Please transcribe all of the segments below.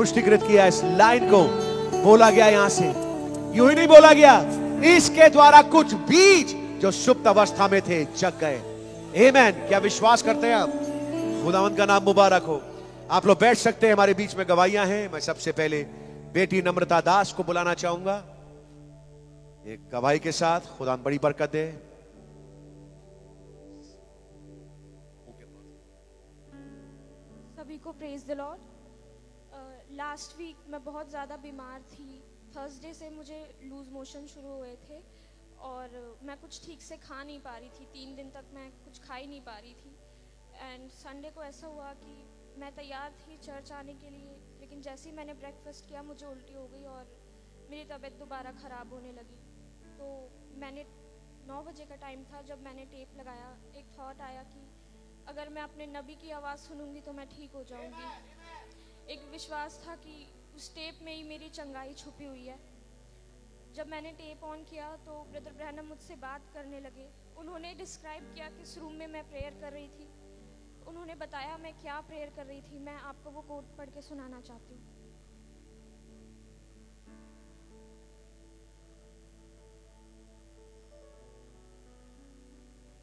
पुष्टिकृत किया। इस लाइन को बोला गया यहां से, यूं ही नहीं बोला गया, इसके द्वारा कुछ बीज जो सुप्त अवस्था में थे जग गए। आमेन। क्या विश्वास करते हैं आप? खुदावंद का नाम मुबारक हो। आप लोग बैठ सकते हैं, हमारे बीच में गवाहियां हैं। मैं सबसे पहले बेटी नम्रता दास को बुलाना चाहूंगा एक गवाही के साथ। खुदा बड़ी बरकत दे। सभी को praise the lord. Last week मैं बहुत ज़्यादा बीमार थी। थर्सडे से मुझे लूज मोशन शुरू हुए थे और मैं कुछ ठीक से खा नहीं पा रही थी। 3 दिन तक मैं कुछ खा ही नहीं पा रही थी। एंड संडे को ऐसा हुआ कि मैं तैयार थी चर्च आने के लिए, लेकिन जैसे ही मैंने ब्रेकफास्ट किया मुझे उल्टी हो गई और मेरी तबीयत दोबारा ख़राब होने लगी। तो मैंने 9 बजे का टाइम था जब मैंने टेप लगाया। एक थॉट आया कि अगर मैं अपने नबी की आवाज़ सुनूंगी तो मैं ठीक हो जाऊंगी। एक विश्वास था कि उस टेप में ही मेरी चंगाई छुपी हुई है। जब मैंने टेप ऑन किया तो ब्रदर ब्रैनम मुझसे बात करने लगे। उन्होंने डिस्क्राइब किया किस रूम में मैं प्रेयर कर रही थी। उन्होंने बताया मैं क्या प्रेयर कर रही थी। मैं आपको वो कोट पढ़ के सुनाना चाहती हूँ।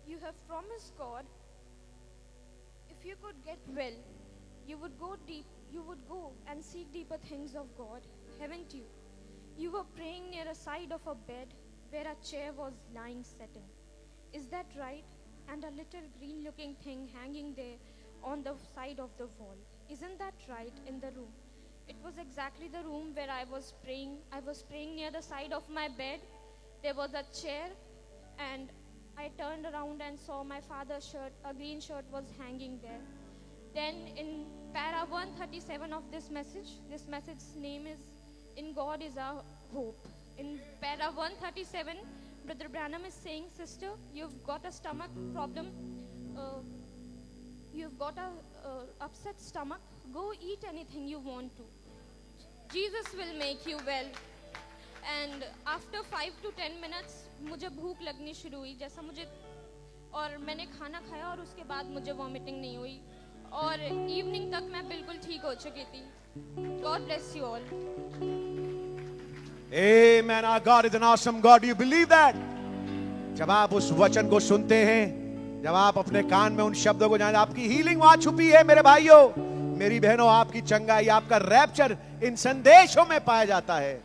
You have promised God, if you could get well, you would go deep, you would go and seek deeper things of God, haven't you? You were praying near a side of a bed where a chair was lying setting. Is that right? And a little green looking thing hanging there on the side of the wall. Isn't that right? In the room. It was exactly the room where I was praying. I was praying near the side of my bed. There was a chair and I turned around and saw my father's shirt, a green shirt was hanging there. Then in para 137 of this message's name is In God is Our Hope. In para 137, Brother Branham is saying, sister, you've got a stomach problem. You've got a upset stomach. Go eat anything you want to. Jesus will make you well. And after 5 to 10 minutes, मुझे भूख लगनी शुरू हुई जैसा मुझे, और मैंने खाना खाया और उसके बाद मुझे वॉमिटिंग नहीं हुई और इवनिंग तक मैं बिल्कुल ठीक हो चुकी थी। God bless you all. Amen. Our God is an awesome God. Do you believe that? जब आप उस वचन को सुनते हैं, जब आप अपने कान में उन शब्दों को जानते, आपकी हीलिंग वहां छुपी है मेरे भाइयों, मेरी बहनों। आपकी चंगाई, आपका रैप्चर इन संदेशों में पाया जाता है।